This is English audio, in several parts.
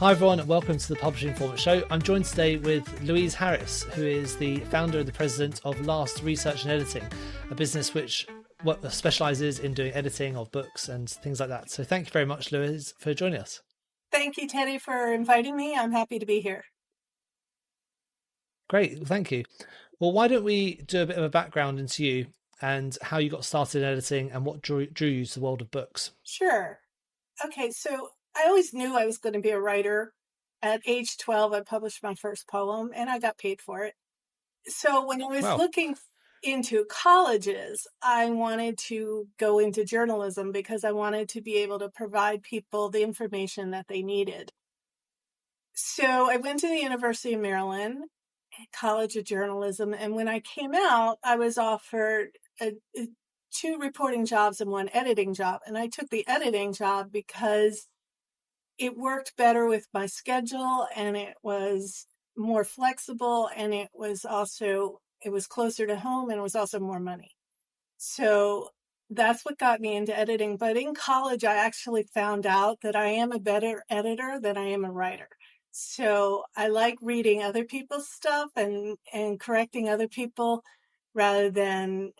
Hi everyone and welcome to the Publishing Format Show. I'm joined today with Louise Harris, who is the founder and the president of Last Research and Editing, a business which specialises in doing editing of books and things like that. So thank you very much, Louise, for joining us. Thank you, Teddy, for inviting me. I'm happy to be here. Great, thank you. Well, why don't we do a bit of a background into you and how you got started in editing and what drew you to the world of books? Sure. Okay, so I always knew I was going to be a writer. At age 12, I published my first poem and I got paid for it. So when I was looking into colleges, I wanted to go into journalism because I wanted to be able to provide people the information that they needed. So I went to the University of Maryland, College of Journalism, and when I came out, I was offered two reporting jobs and one editing job. And I took the editing job because it worked better with my schedule and it was more flexible and it was closer to home and it was also more money. So that's what got me into editing. But in college, I actually found out that I am a better editor than I am a writer. So I like reading other people's stuff and correcting other people rather than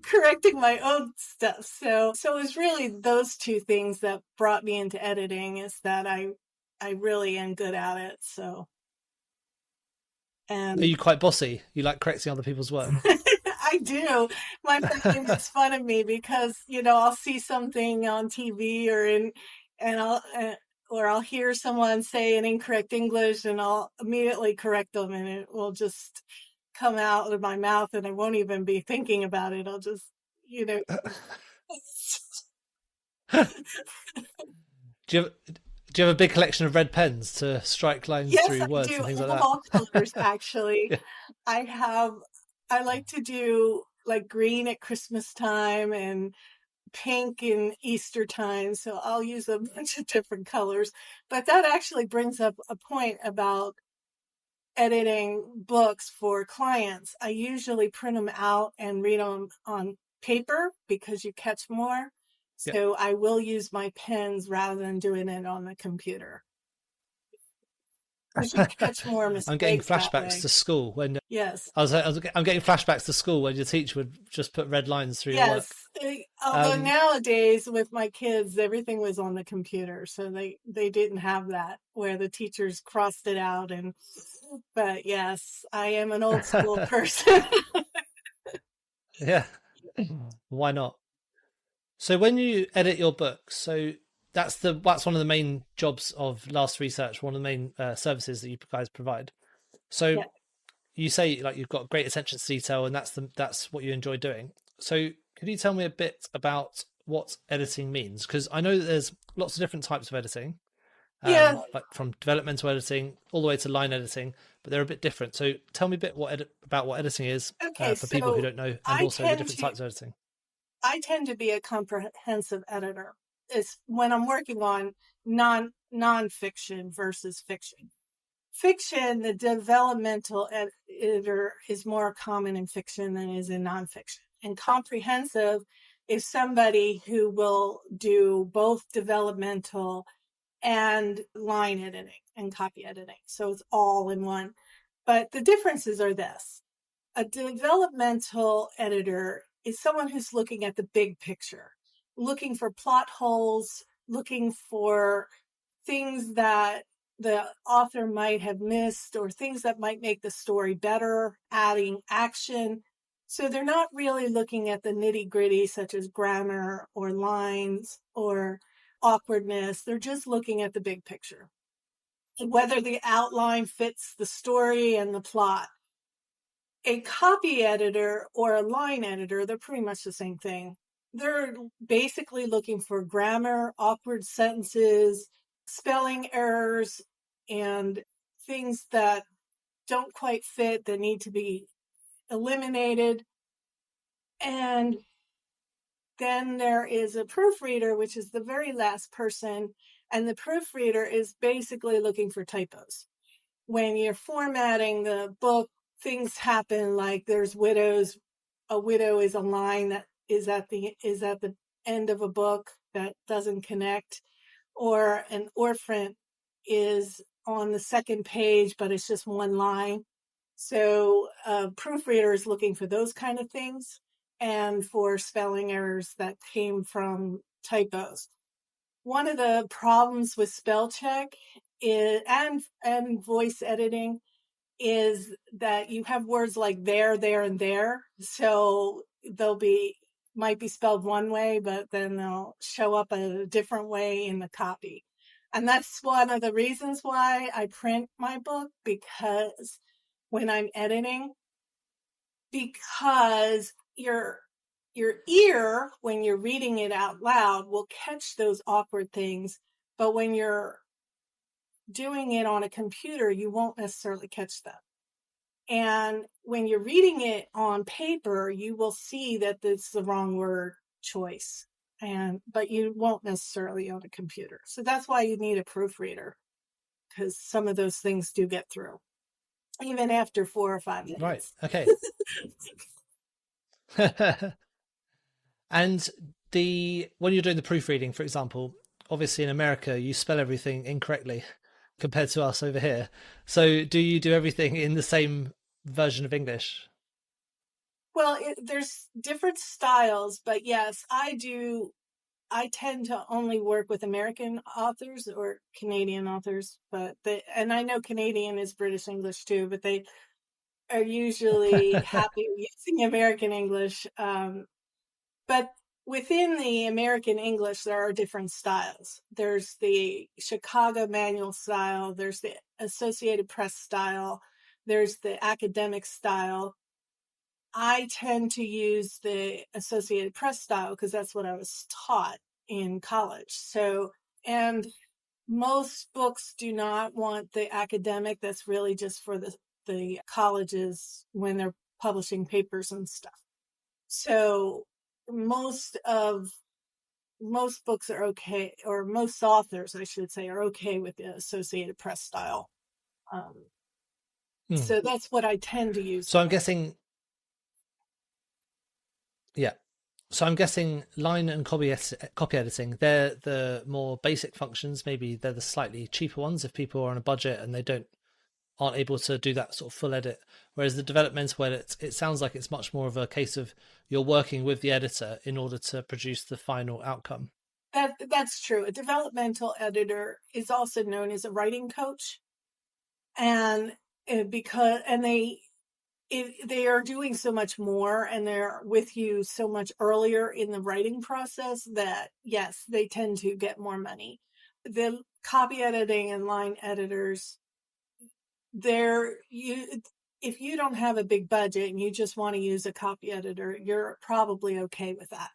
correcting my own stuff. So it was really those two things that brought me into editing, is that I really am good at it. So. Are you quite bossy? You like correcting other people's work? I do. My family makes fun of me because, I'll see something on TV or I'll hear someone say an incorrect English and I'll immediately correct them and it will just come out of my mouth and I won't even be thinking about it. I'll just, Do you have a big collection of red pens to strike lines through words and things like that? Yes, I do. All colors, actually. Yeah. I like to do like green at Christmas time and pink in Easter time. So I'll use a bunch of different colors. But that actually brings up a point about editing books for clients. I usually print them out and read them on paper because you catch more. So I will use my pens rather than doing it on the computer. You catch more mistakes. I'm getting flashbacks to school when I'm getting flashbacks to school when your teacher would just put red lines through your work. Although nowadays with my kids, everything was on the computer, so they didn't have that where the teachers crossed it out. But yes, I am an old school person. Yeah, why not? So when you edit your books, so that's one of the main jobs of Last Research, one of the main services that you guys provide. So you say like you've got great attention to detail, and that's what you enjoy doing. So could you tell me a bit about what editing means? Because I know that there's lots of different types of editing, like from developmental editing all the way to line editing, but they're a bit different. So tell me a bit about what editing is for people who don't know, and also the different types of editing. I tend to be a comprehensive editor. It's when I'm working on nonfiction versus fiction. Fiction, the developmental editor is more common in fiction than is in nonfiction. And comprehensive is somebody who will do both developmental and line editing and copy editing. So it's all in one. But the differences are this. A developmental editor is someone who's looking at the big picture, looking for plot holes, looking for things that the author might have missed or things that might make the story better, adding action. So they're not really looking at the nitty-gritty such as grammar or lines or awkwardness. They're just looking at the big picture, whether the outline fits the story and the plot. A copy editor or a line editor, they're pretty much the same thing. They're basically looking for grammar, awkward sentences, spelling errors, and things that don't quite fit that need to be eliminated. And then there is a proofreader, which is the very last person. And the proofreader is basically looking for typos. When you're formatting the book, things happen like there's widows. A widow is a line that is at the end of a book that doesn't connect, or an orphan is on the second page, but it's just one line. So a proofreader is looking for those kind of things and for spelling errors that came from typos. One of the problems with spell check is, and voice editing is that you have words like there, and there. So might be spelled one way, but then they'll show up a different way in the copy. And that's one of the reasons why I print my book, because when I'm editing, because your ear, when you're reading it out loud, will catch those awkward things, but when you're doing it on a computer, you won't necessarily catch them. And when you're reading it on paper, you will see that it's the wrong word choice, but you won't necessarily on a computer. So that's why you need a proofreader, because some of those things do get through, even after 4 or 5 minutes. Right. Okay. And when you're doing the proofreading, for example, obviously in America, you spell everything incorrectly compared to us over here. So do you do everything in the same version of English? Well, there's different styles, but yes, I do. I tend to only work with American authors or Canadian authors, and I know Canadian is British English too, but they are usually happy using American English. But within the American English, there are different styles. There's the Chicago manual style, there's the Associated Press style, there's the academic style. I tend to use the Associated Press style because that's what I was taught in college. So, and most books do not want the academic. That's really just for the colleges when they're publishing papers and stuff. So most books are okay, or most authors, I should say, are okay with the Associated Press style. So that's what I tend to use. So I'm guessing, yeah. So I'm guessing line and copy editing, they're the more basic functions. Maybe they're the slightly cheaper ones if people are on a budget and they aren't able to do that sort of full edit. Whereas the developmental edit, it sounds like it's much more of a case of you're working with the editor in order to produce the final outcome. That's true. A developmental editor is also known as a writing coach, and they are doing so much more, and they're with you so much earlier in the writing process that yes, they tend to get more money. The copy editing and line editors, if you don't have a big budget and you just want to use a copy editor, you're probably okay with that.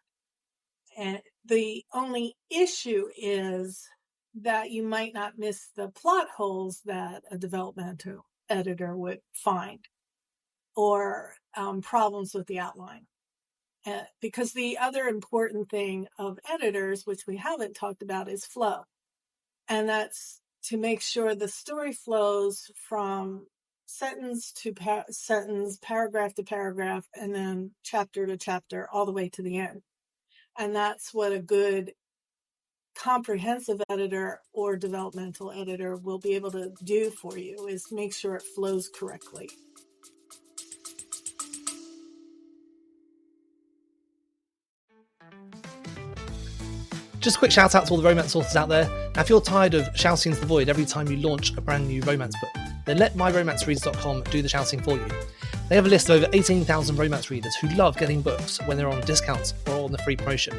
And the only issue is that you might not miss the plot holes that a developmental editor would find, or problems with the outline. Because the other important thing of editors, which we haven't talked about, is flow. And that's to make sure the story flows from sentence to sentence, paragraph to paragraph, and then chapter to chapter, all the way to the end. And that's what a good comprehensive editor or developmental editor will be able to do for you, is make sure it flows correctly. Just a quick shout out to all the romance authors out there. Now, if you're tired of shouting into the void every time you launch a brand new romance book, then let myromancereaders.com do the shouting for you. They have a list of over 18,000 romance readers who love getting books when they're on discounts or on the free promotion.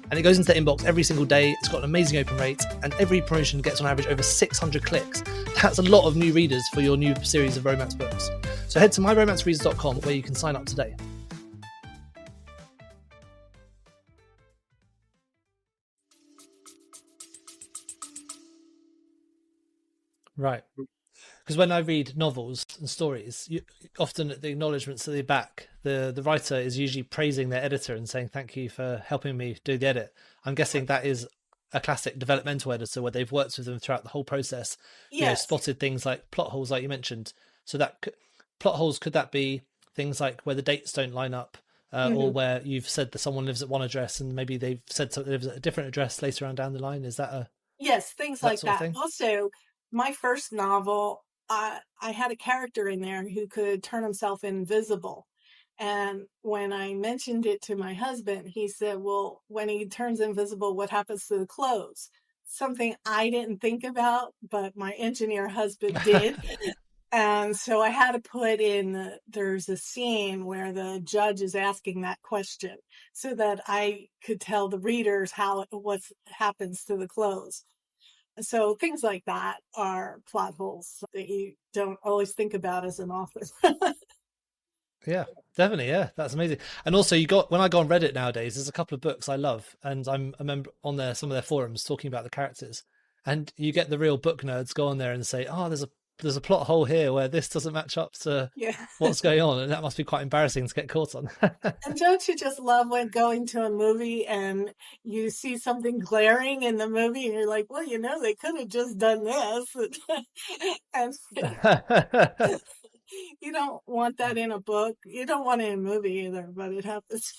And it goes into their inbox every single day. It's got an amazing open rate, and every promotion gets on average over 600 clicks. That's a lot of new readers for your new series of romance books. So head to myromancereaders.com where you can sign up today. Right. Because when I read novels and stories, often at the acknowledgements at the back, the writer is usually praising their editor and saying, thank you for helping me do the edit. I'm guessing that is a classic developmental editor where they've worked with them throughout the whole process. Yes. You know, spotted things like plot holes, like you mentioned. So that plot holes, could that be things like where the dates don't line up, or where you've said that someone lives at one address and maybe they've said something lives at a different address later on down the line? Is that a... Yes, things that like sort of that. thing. Also, my first novel, I had a character in there who could turn himself invisible. And when I mentioned it to my husband, he said, well, when he turns invisible, what happens to the clothes? Something I didn't think about, but my engineer husband did. And so I had to put in, there's a scene where the judge is asking that question so that I could tell the readers what happens to the clothes. So things like that are plot holes that you don't always think about as an author. Yeah, definitely. Yeah, that's amazing. And also, when I go on Reddit nowadays, there's a couple of books I love, and I'm a member on some of their forums talking about the characters. And you get the real book nerds go on there and say, "Oh, there's a plot hole here where this doesn't match up to Yeah. what's going on," and that must be quite embarrassing to get caught on. And don't you just love when going to a movie and you see something glaring in the movie and you're like, well, they could have just done this. And you don't want that in a book. You don't want it in a movie either, but it happens.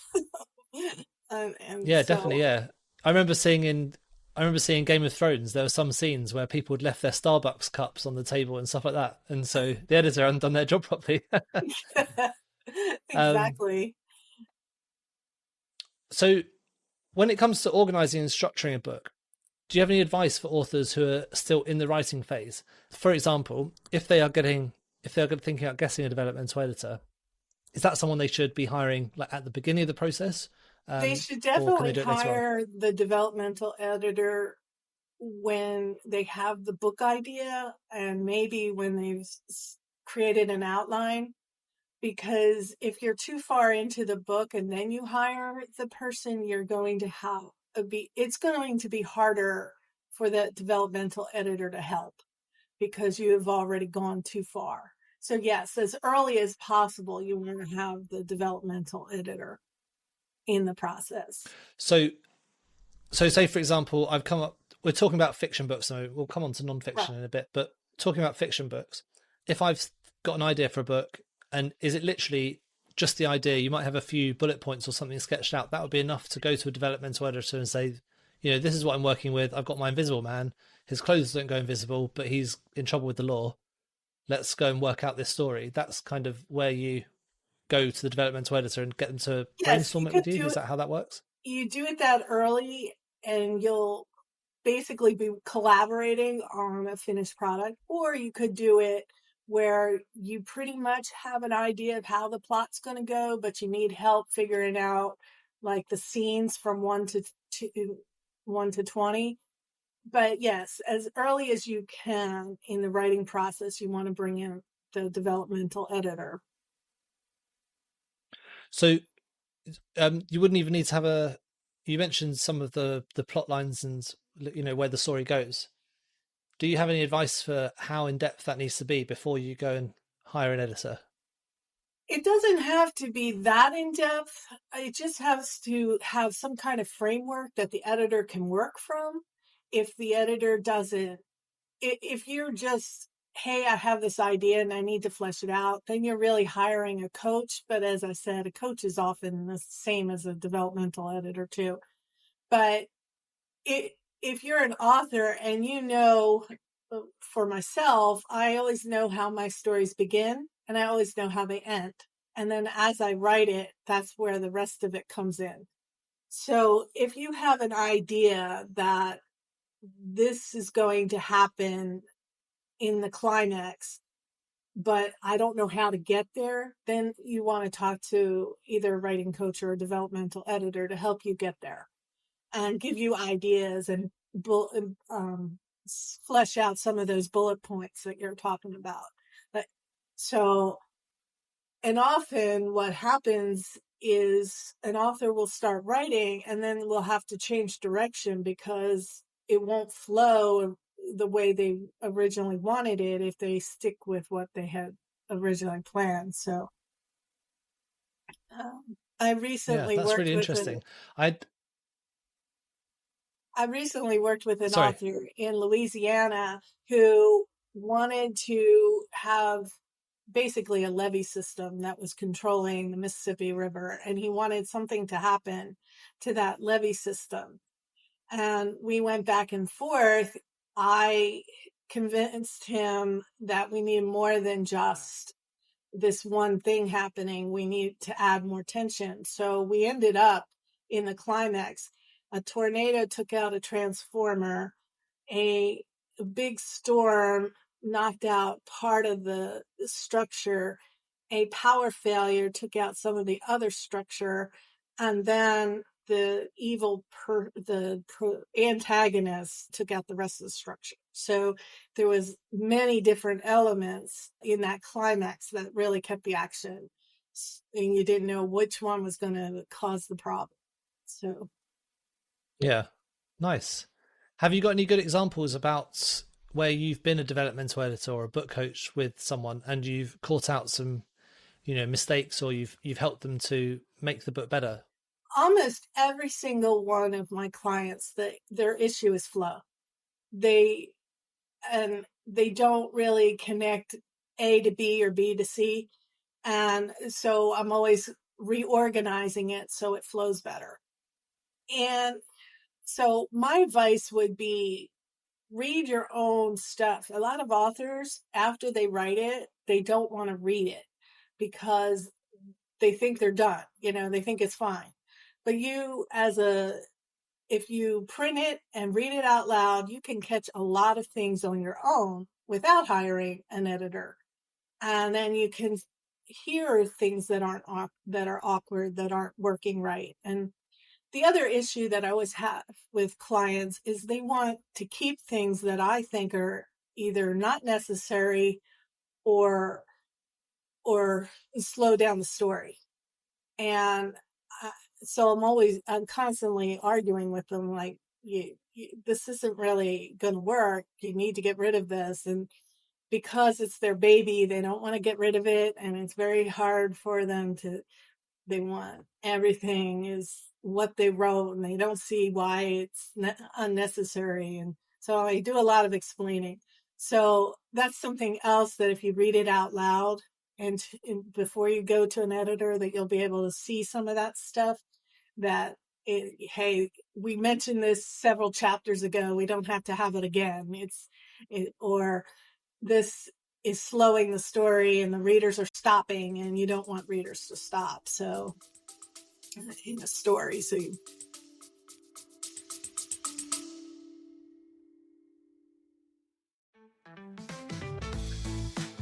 And Yeah, definitely. so, Yeah, I remember seeing Game of Thrones. There were some scenes where people had left their Starbucks cups on the table and stuff like that, and so the editor hadn't done their job properly. um, exactly. so when it comes to organizing and structuring a book, do you have any advice for authors who are still in the writing phase? For example, if they are thinking about getting a developmental editor, is that someone they should be hiring like at the beginning of the process, They should or can they definitely do it later on? hire the developmental editor when they have the book idea and maybe when they've created an outline. Because if you're too far into the book and then you hire the person, you're going to have it's going to be harder for the developmental editor to help because you have already gone too far. So yes, as early as possible, you want to have the developmental editor in the process. So, say for example, I've come up. We're talking about fiction books, so we'll come on to Right. non-fiction in a bit. But talking about fiction books, if I've got an idea for a book, and is it literally just the idea? You might have a few bullet points or something sketched out. That would be enough to go to a developmental editor and say, this is what I'm working with. I've got my invisible man. His clothes don't go invisible, but he's in trouble with the law. Let's go and work out this story. That's kind of where you go to the developmental editor and get them to Yes, you brainstorm it could with you. do Is it. that how that works? You do it that early and you'll basically be collaborating on a finished product, or you could do it where you pretty much have an idea of how the plot's going to go, but you need help figuring out like the scenes from 1 to 20. But yes, as early as you can in the writing process, you want to bring in the developmental editor. So you wouldn't even need to have a. You mentioned some of the plot lines and where the story goes. Do you have any advice for how in depth that needs to be before you go and hire an editor? It doesn't have to be that in depth. It just has to have some kind of framework that the editor can work from. If the editor doesn't, if you're just, hey, I have this idea and I need to flesh it out, then you're really hiring a coach. But as I said, a coach is often the same as a developmental editor, too. But it, if you're an author and for myself, I always know how my stories begin and I always know how they end. And then as I write it, that's where the rest of it comes in. So if you have an idea that this is going to happen in the climax, but I don't know how to get there, then you want to talk to either a writing coach or a developmental editor to help you get there and give you ideas and um, flesh out some of those bullet points that you're talking about. But, so, and often what happens is an author will start writing and then will have to change direction because it won't flow the way they originally wanted it if they stick with what they had originally planned. So, I Yeah, recently that's worked really with an interesting. I I recently worked with an Sorry. author in Louisiana who wanted to have basically a levee system that was controlling the Mississippi River, and he wanted something to happen to that levee system. and we went back and forth. I convinced him that we need more than just this one thing happening. We need to add more tension. So we ended up in the climax. A tornado took out a transformer. A big storm knocked out part of the structure. A power failure took out some of the other structure. And then the antagonist took out the rest of the structure. So there was many different elements in that climax that really kept the action, and you didn't know which one was going to cause the problem. So Yeah, nice. Have you got any good examples about where you've been a developmental editor or a book coach with someone and you've caught out some, mistakes, or you've helped them to make the book better? almost every single one of my clients, their issue is flow. They don't really connect A to B or B to C. And so I'm always reorganizing it so it flows better. And so my advice would be, read your own stuff. A lot of authors, after they write it, they don't want to read it because they think they're done. They think it's fine. But if you print it and read it out loud, you can catch a lot of things on your own without hiring an editor. And then you can hear things that are awkward, that aren't working right. And the other issue that I always have with clients is they want to keep things that I think are either not necessary or slow down the story. And so I'm constantly arguing with them, like, this isn't really going to work. You need to get rid of this. And because it's their baby, they don't want to get rid of it. And it's very hard for them they want everything is what they wrote, and they don't see why it's unnecessary. And so I do a lot of explaining. So that's something else, that if you read it out loud and before you go to an editor, that you'll be able to see some of that stuff, that hey, we mentioned this several chapters ago, we don't have to have it again. Or this is slowing the story and the readers are stopping, and you don't want readers to stop. So in a story,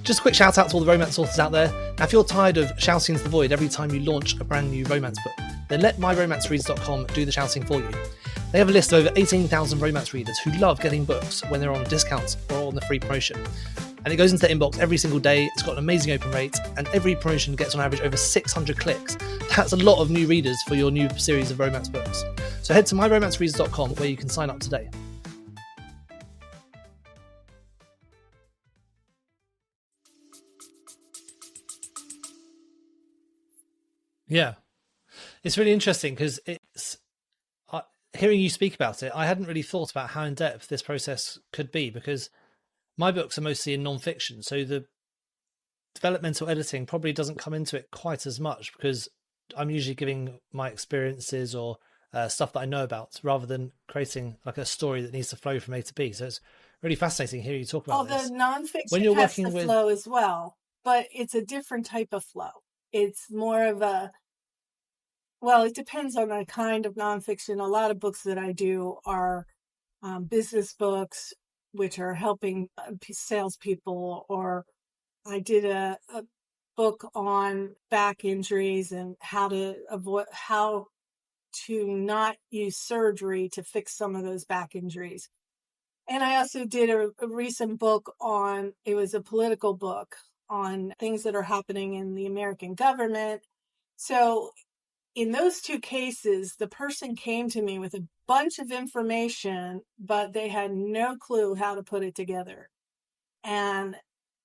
Just a quick shout out to all the romance authors out there. Now, if you're tired of shouting into the void every time you launch a brand new romance book, then let myromancereads.com do the shouting for you. They have a list of over 18,000 romance readers who love getting books when they're on discounts or on the free promotion. And it goes into their inbox every single day. It's got an amazing open rate, and every promotion gets on average over 600 clicks. That's a lot of new readers for your new series of romance books. So head to myromancereads.com where you can sign up today. Yeah, it's really interesting because hearing you speak about it, I hadn't really thought about how in depth this process could be, because my books are mostly in nonfiction. So the developmental editing probably doesn't come into it quite as much, because I'm usually giving my experiences or stuff that I know about, rather than creating like a story that needs to flow from A to B. So it's really fascinating hearing you talk about this. the When nonfiction you're has working to with, flow as well, but it's a different type of flow. It's more of it depends on the kind of nonfiction. A lot of books that I do are business books, which are helping salespeople, or I did a book on back injuries and how to not use surgery to fix some of those back injuries. And I also did a recent book it was a political book on things that are happening in the American government. So in those two cases, the person came to me with a bunch of information, but they had no clue how to put it together. And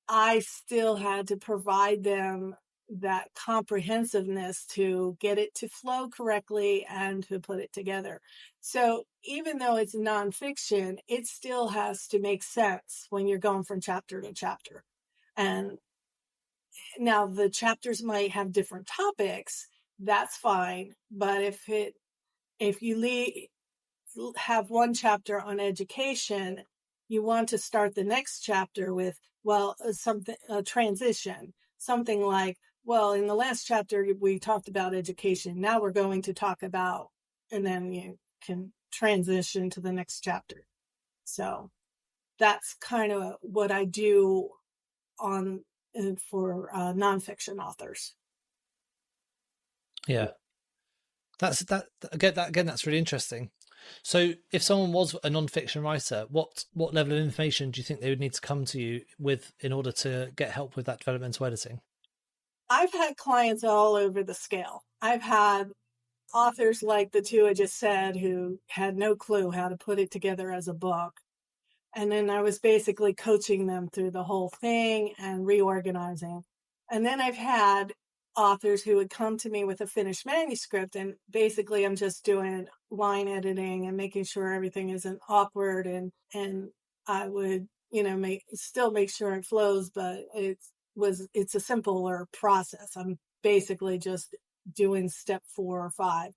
I still had to provide them that comprehensiveness to get it to flow correctly and to put it together. So even though it's nonfiction, it still has to make sense when you're going from chapter to chapter. And now the chapters might have different topics, that's fine. But if you have one chapter on education, you want to start the next chapter with, well, a transition, something like, well, in the last chapter, we talked about education. Now we're going to talk about, and then you can transition to the next chapter. So that's kind of what I do on for nonfiction authors. Yeah. That's that's really interesting. So if someone was a nonfiction writer, what level of information do you think they would need to come to you with in order to get help with that developmental editing? I've had clients all over the scale. I've had authors like the two I just said who had no clue how to put it together as a book. And then I was basically coaching them through the whole thing and reorganizing. And then I've had authors who would come to me with a finished manuscript, and basically I'm just doing line editing and making sure everything isn't awkward, and I would, still make sure it flows, but it's a simpler process. I'm basically just doing step 4 or 5.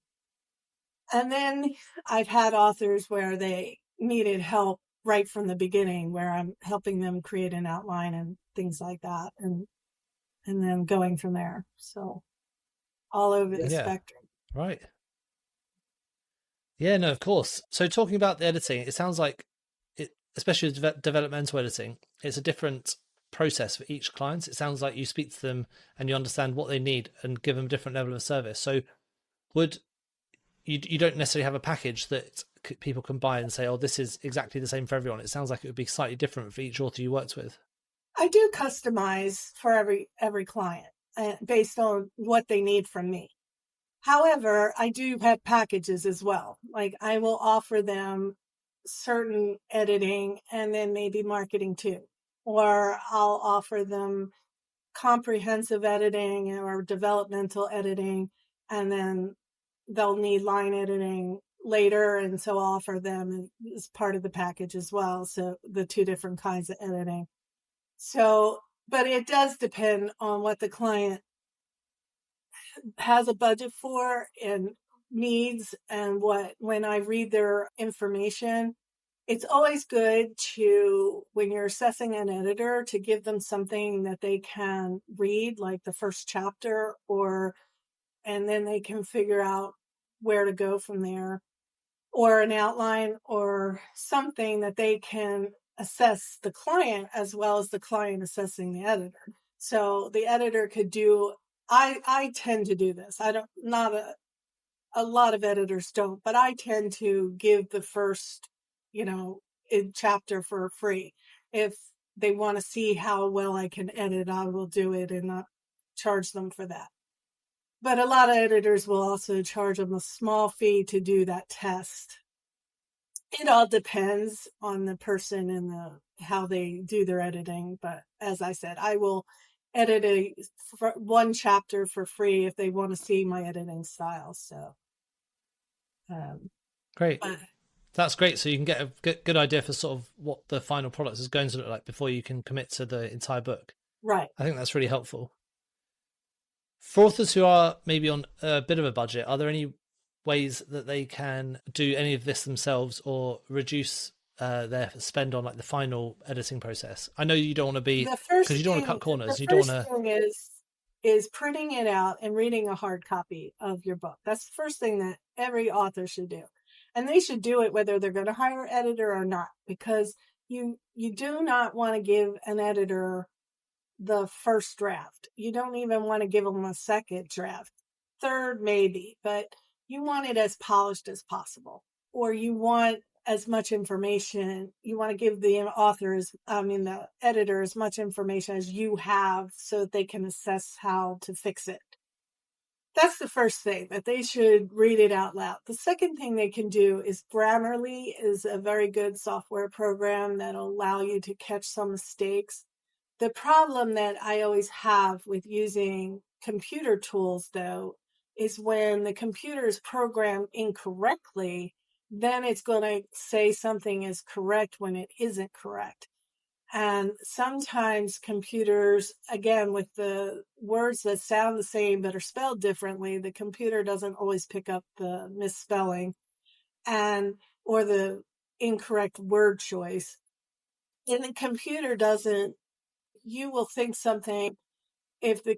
And then I've had authors where they needed help right from the beginning, where I'm helping them create an outline and things like that, and then going from there. So all over the Yeah. spectrum. Right. Yeah, no, of course. So talking about the editing, it sounds like it, especially with developmental editing, it's a different process for each client. It sounds like you speak to them and you understand what they need and give them a different level of service. So would you don't necessarily have a package that people can buy and say, oh, this is exactly the same for everyone. It sounds like it would be slightly different for each author you worked with. I do customize for every client based on what they need from me. However, I do have packages as well. Like I will offer them certain editing and then maybe marketing too. Or I'll offer them comprehensive editing or developmental editing, and then they'll need line editing later. And so I'll offer them as part of the package as well. So the 2 different kinds of editing. So, but it does depend on what the client has a budget for and needs, and when I read their information, it's always good to, when you're assessing an editor, to give them something that they can read, like the first chapter, and then they can figure out where to go from there, or an outline or something that they can assess the client as well as the client assessing the editor. So the editor could do, I tend to do this. I don't, not a lot of editors don't, but I tend to give the first, chapter for free. If they want to see how well I can edit, I will do it and not charge them for that. But a lot of editors will also charge them a small fee to do that test. It all depends on the person and how they do their editing. But as I said, I will edit one chapter for free if they want to see my editing style. So, Great. but, That's great. So you can get a good idea for sort of what the final product is going to look like before you can commit to the entire book. right. I think that's really helpful. For authors who are maybe on a bit of a budget, are there any ways that they can do any of this themselves or reduce their spend on like the final editing process? I know you don't want to be, because you don't want to cut corners. You don't want to. Thing is printing it out and reading a hard copy of your book. That's the first thing that every author should do. And they should do it whether they're going to hire an editor or not, because you do not want to give an editor the first draft. You don't even want to give them a second draft. Third, maybe, but you want it as polished as possible. Or you want as much information. You want to give the editor as much information as you have so that they can assess how to fix it. That's the first thing, that they should read it out loud. The second thing they can do is Grammarly is a very good software program that'll allow you to catch some mistakes. The problem that I always have with using computer tools, though, is when the computer is programmed incorrectly, then it's going to say something is correct when it isn't correct. And sometimes computers, again, with the words that sound the same but are spelled differently, the computer doesn't always pick up the misspelling. And or the incorrect word choice. And the computer doesn't, you will think something, if the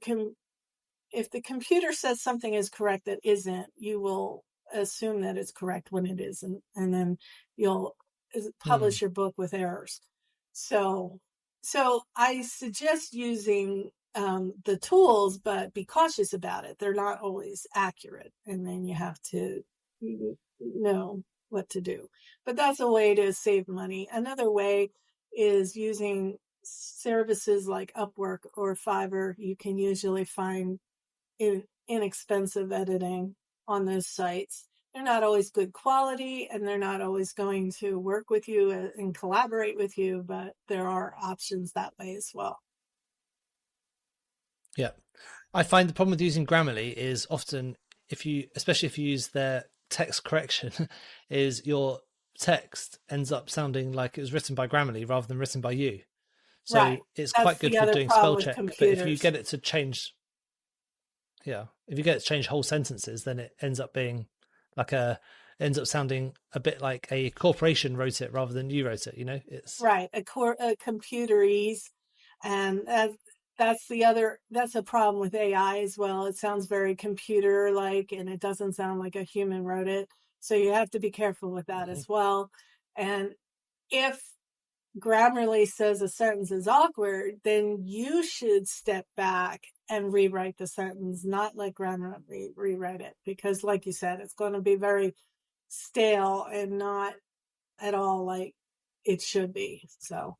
computer says something is correct that isn't, you will assume that it's correct when it isn't, and then you'll publish your book with errors. So I suggest using the tools, but be cautious about it. They're not always accurate, and then you have to know what to do. But that's a way to save money. Another way is using services like Upwork or Fiverr. You can usually find inexpensive editing on those sites. They're not always good quality, and they're not always going to work with you and collaborate with you, but there are options that way as well. Yeah. I find the problem with using Grammarly is often, especially if you use their text correction, is your text ends up sounding like it was written by Grammarly rather than written by you. So Right. it's That's quite good the for other doing problem spell with check. But if you computers. get it to change, if you get it to change whole sentences, then it ends up being ends up sounding a bit like a corporation wrote it rather than you wrote it. It's right. A computerese, and that's a problem with AI as well. It sounds very computer like, and it doesn't sound like a human wrote it. So you have to be careful with that as well. And if Grammarly says a sentence is awkward, then you should step back and rewrite the sentence, not let Grammarly rewrite it, because like you said, it's going to be very stale and not at all like it should be. So,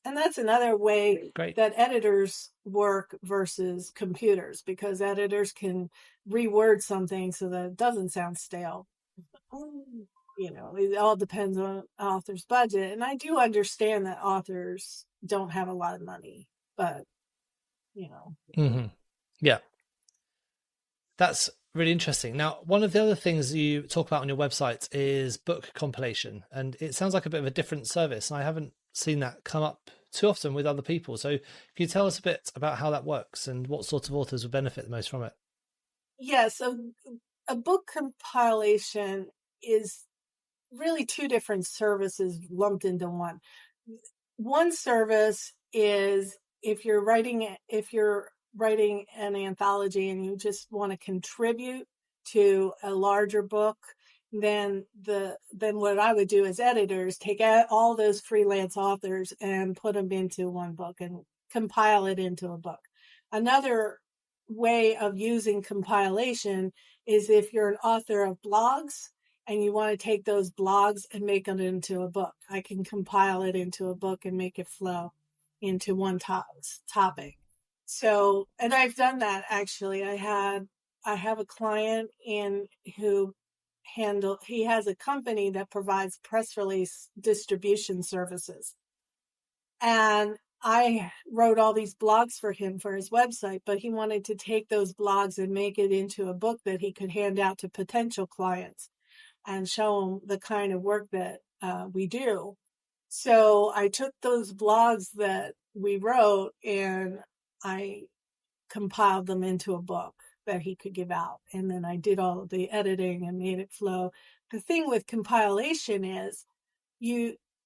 and that's another way great. that editors work versus computers, because editors can reword something so that it doesn't sound stale. It all depends on author's budget. And I do understand that authors don't have a lot of money, but Yeah. That's really interesting. Now, one of the other things you talk about on your website is book compilation, and it sounds like a bit of a different service. And I haven't seen that come up too often with other people. So can you tell us a bit about how that works and what sort of authors would benefit the most from it? yeah, so a book compilation is really two different services lumped into one. One service is if you're writing an anthology and you just want to contribute to a larger book, then what I would do as editors, take out all those freelance authors and put them into one book and compile it into a book. Another way of using compilation is if you're an author of blogs and you want to take those blogs and make them into a book. I can compile it into a book and make it flow into one topic. So, and I've done that actually. I have a client he has a company that provides press release distribution services. And I wrote all these blogs for him for his website, but he wanted to take those blogs and make it into a book that he could hand out to potential clients and show them the kind of work that we do. So I took those blogs that we wrote and I compiled them into a book that he could give out. And then I did all of the editing and made it flow. The thing with compilation is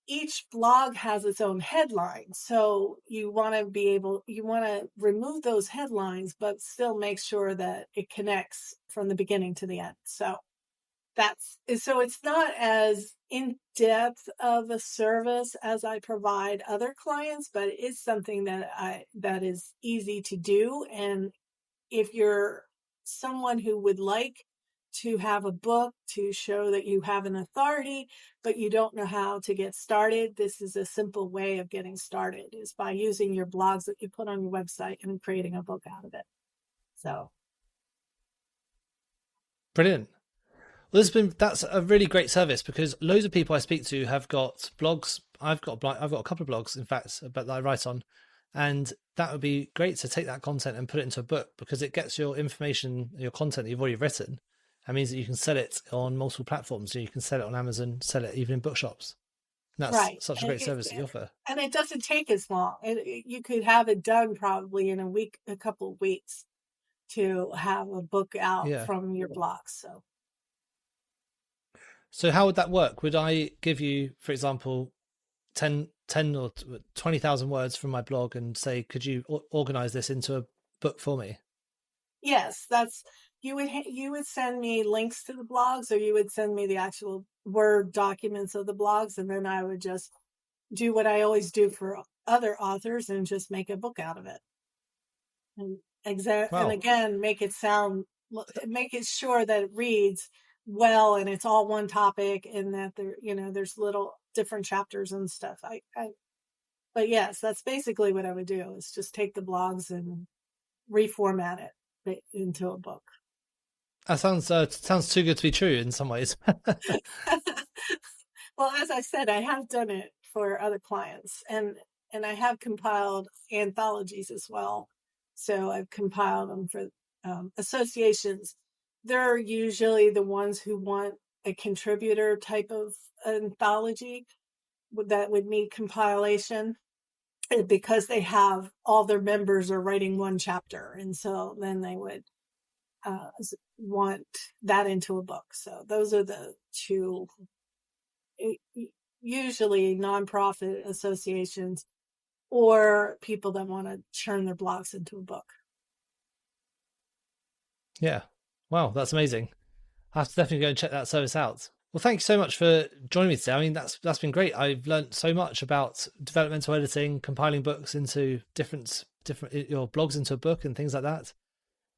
each blog has its own headline. So you want to remove those headlines, but still make sure that it connects from the beginning to the end. So it's not as in depth of a service as I provide other clients, but it is something that is easy to do. And if you're someone who would like to have a book to show that you have an authority, but you don't know how to get started, this is a simple way of getting started, is by using your blogs that you put on your website and creating a book out of it. So Brilliant. Well, that's a really great service, because loads of people I speak to have got blogs. I've got a couple of blogs, in fact, that I write on, and that would be great to take that content and put it into a book, because it gets your information, your content that you've already written. That means that you can sell it on multiple platforms. So you can sell it on Amazon, sell it even in bookshops. And that's right, such a great service that you offer. and it doesn't take as long. You could have it done probably in a couple of weeks to have a book out Yeah. from your blogs. So So how would that work? Would I give you, for example, 10 or 20,000 words from my blog and say, could you organize this into a book for me? Yes, you would send me links to the blogs, or you would send me the actual Word documents of the blogs, and then I would just do what I always do for other authors and just make a book out of it. And Wow. again, make it sure that it reads well and it's all one topic, and that there's little different chapters and stuff. But yes, that's basically what I would do, is just take the blogs and reformat it into a book. That sounds too good to be true in some ways. Well, as I said, I have done it for other clients, and I have compiled anthologies as well. So I've compiled them for associations. They're usually the ones who want a contributor type of anthology that would need compilation, because they have all their members are writing one chapter, and so then they would want that into a book. So those are the two, usually nonprofit associations or people that want to turn their blogs into a book. Yeah. Wow, that's amazing. I have to definitely go and check that service out. Well, thank you so much for joining me today. I mean, that's been great. I've learned so much about developmental editing, compiling books into different your blogs into a book and things like that.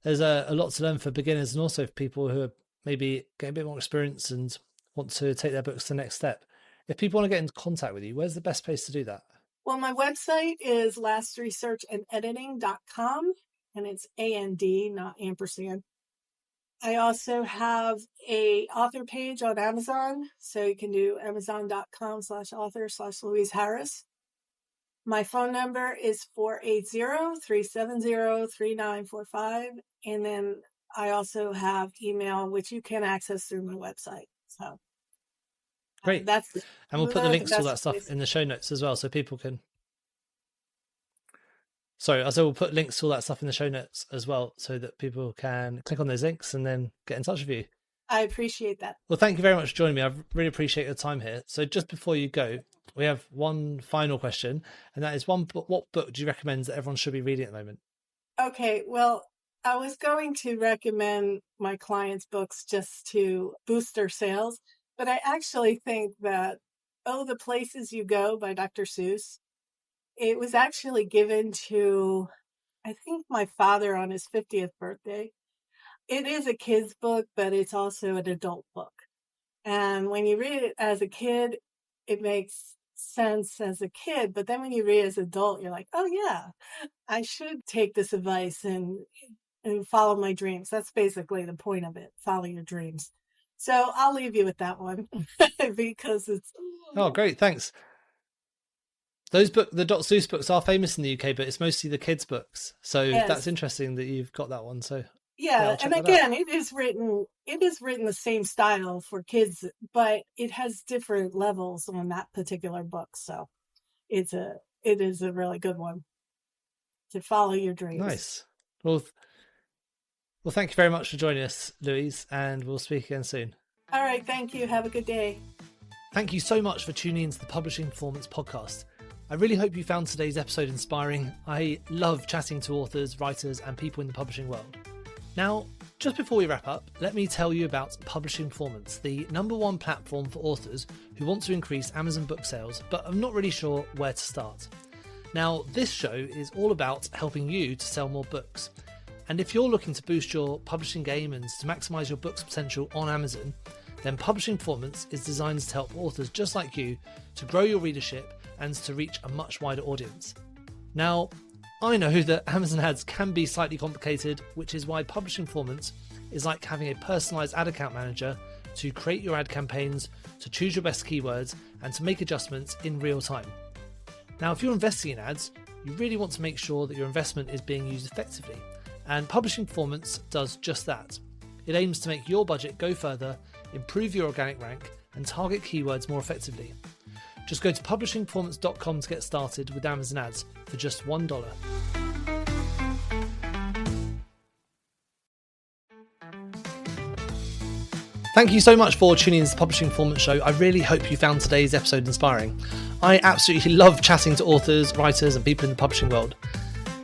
There's a lot to learn for beginners and also for people who are maybe getting a bit more experience and want to take their books to the next step. If people want to get in contact with you, where's the best place to do that? Well, my website is lastresearchandediting.com, and it's AND, not ampersand. I also have a author page on Amazon, so you can do amazon.com/author/Louise Harris. My phone number is 480-370-3945. And then I also have email, which you can access through my website. So great. And we'll put the links to all that stuff in the show notes as well, so people can. Sorry, so we'll put links to all that stuff in the show notes as well, so that people can click on those links and then get in touch with you. I appreciate that. Well, thank you very much for joining me. I really appreciate your time here. So just before you go, we have one final question, and that is what book do you recommend that everyone should be reading at the moment? Okay, well, I was going to recommend my clients' books just to boost their sales, but I actually think that The Places You Go by Dr. Seuss, it was actually given to, I think, my father on his 50th birthday. It is a kid's book, but it's also an adult book. And when you read it as a kid, it makes sense as a kid. But then when you read it as an adult, you're like, oh, yeah, I should take this advice and follow my dreams. That's basically the point of it. Follow your dreams. So I'll leave you with that one because it's. Oh, great. Thanks. The Dr. Seuss books are famous in the UK, but it's mostly the kids' books. So yes. That's interesting that you've got that one. So yeah, and again, it is written the same style for kids, but it has different levels on that particular book. So it is a really good one to follow your dreams. Nice. Well, thank you very much for joining us, Louise, and we'll speak again soon. All right, thank you. Have a good day. Thank you so much for tuning into the Publishing Performance podcast. I really hope you found today's episode inspiring. I love chatting to authors, writers, and people in the publishing world. Now, just before we wrap up, let me tell you about Publishing Performance, the #1 platform for authors who want to increase Amazon book sales, but are not really sure where to start. Now, this show is all about helping you to sell more books. And if you're looking to boost your publishing game and to maximise your book's potential on Amazon, then Publishing Performance is designed to help authors just like you to grow your readership and to reach a much wider audience. Now, I know that Amazon ads can be slightly complicated, which is why Publishing Performance is like having a personalised ad account manager to create your ad campaigns, to choose your best keywords, and to make adjustments in real time. Now, if you're investing in ads, you really want to make sure that your investment is being used effectively, and Publishing Performance does just that. It aims to make your budget go further, improve your organic rank, and target keywords more effectively. Just go to publishingperformance.com to get started with Amazon ads for just $1. Thank you so much for tuning into the Publishing Performance Show. I really hope you found today's episode inspiring. I absolutely love chatting to authors, writers, and people in the publishing world.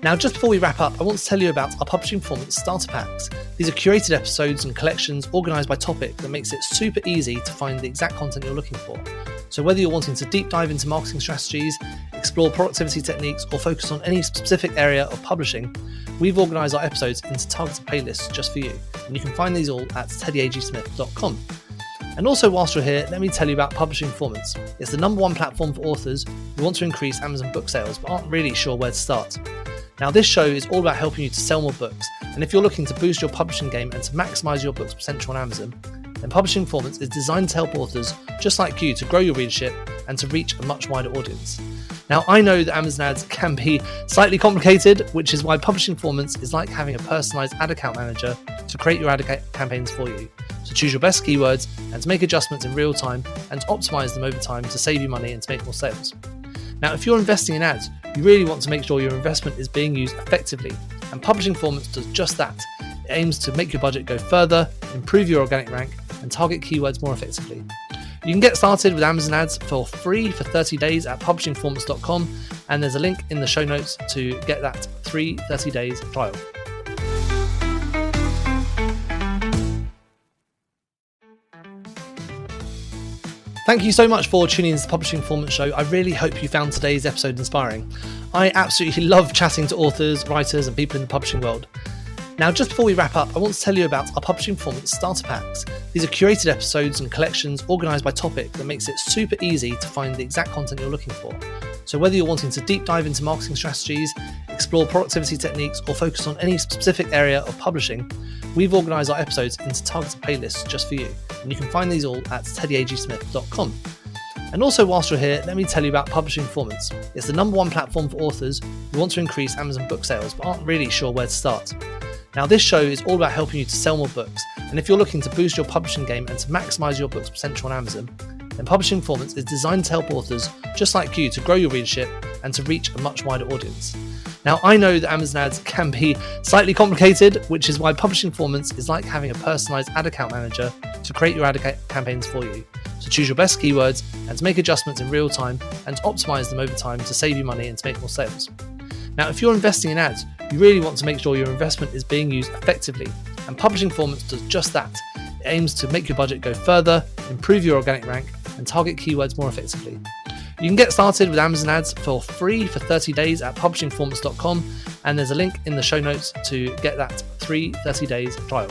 Now, just before we wrap up, I want to tell you about our Publishing Performance Starter Packs. These are curated episodes and collections organised by topic that makes it super easy to find the exact content you're looking for. So whether you're wanting to deep dive into marketing strategies, explore productivity techniques, or focus on any specific area of publishing, we've organised our episodes into targeted playlists just for you. And you can find these all at teddyagsmith.com. And also, whilst you're here, let me tell you about Publishing Performance. It's the #1 platform for authors who want to increase Amazon book sales but aren't really sure where to start. Now, this show is all about helping you to sell more books, and if you're looking to boost your publishing game and to maximise your book's potential on Amazon, then Publishing Performance is designed to help authors just like you to grow your readership and to reach a much wider audience. Now, I know that Amazon ads can be slightly complicated, which is why Publishing Performance is like having a personalised ad account manager to create your ad campaigns for you, to choose your best keywords and to make adjustments in real time and to optimise them over time to save you money and to make more sales. Now, if you're investing in ads, you really want to make sure your investment is being used effectively, and Publishing Performance does just that. It aims to make your budget go further, improve your organic rank, and target keywords more effectively. You can get started with Amazon ads for free for 30 days at publishingperformance.com, and there's a link in the show notes to get that free 30 days trial. Thank you so much for tuning into the Publishing Performance Show. I really hope you found today's episode inspiring. I absolutely love chatting to authors, writers, and people in the publishing world. Now, just before we wrap up, I want to tell you about our Publishing Performance Starter Packs. These are curated episodes and collections organised by topic that makes it super easy to find the exact content you're looking for. So whether you're wanting to deep dive into marketing strategies, explore productivity techniques, or focus on any specific area of publishing, we've organised our episodes into targeted playlists just for you. And you can find these all at teddyagsmith.com. And also, whilst you're here, let me tell you about Publishing Performance. It's the #1 platform for authors who want to increase Amazon book sales but aren't really sure where to start. Now, this show is all about helping you to sell more books, and if you're looking to boost your publishing game and to maximise your book's potential on Amazon, then Publishing Performance is designed to help authors just like you to grow your readership and to reach a much wider audience. Now, I know that Amazon ads can be slightly complicated, which is why Publishing Performance is like having a personalised ad account manager to create your ad campaigns for you, to choose your best keywords and to make adjustments in real time and to optimise them over time to save you money and to make more sales. Now, if you're investing in ads, you really want to make sure your investment is being used effectively, and Publishing Performance does just that. It aims to make your budget go further, improve your organic rank, and target keywords more effectively. You can get started with Amazon ads for free for 30 days at publishingperformance.com, and there's a link in the show notes to get that free 30 days trial.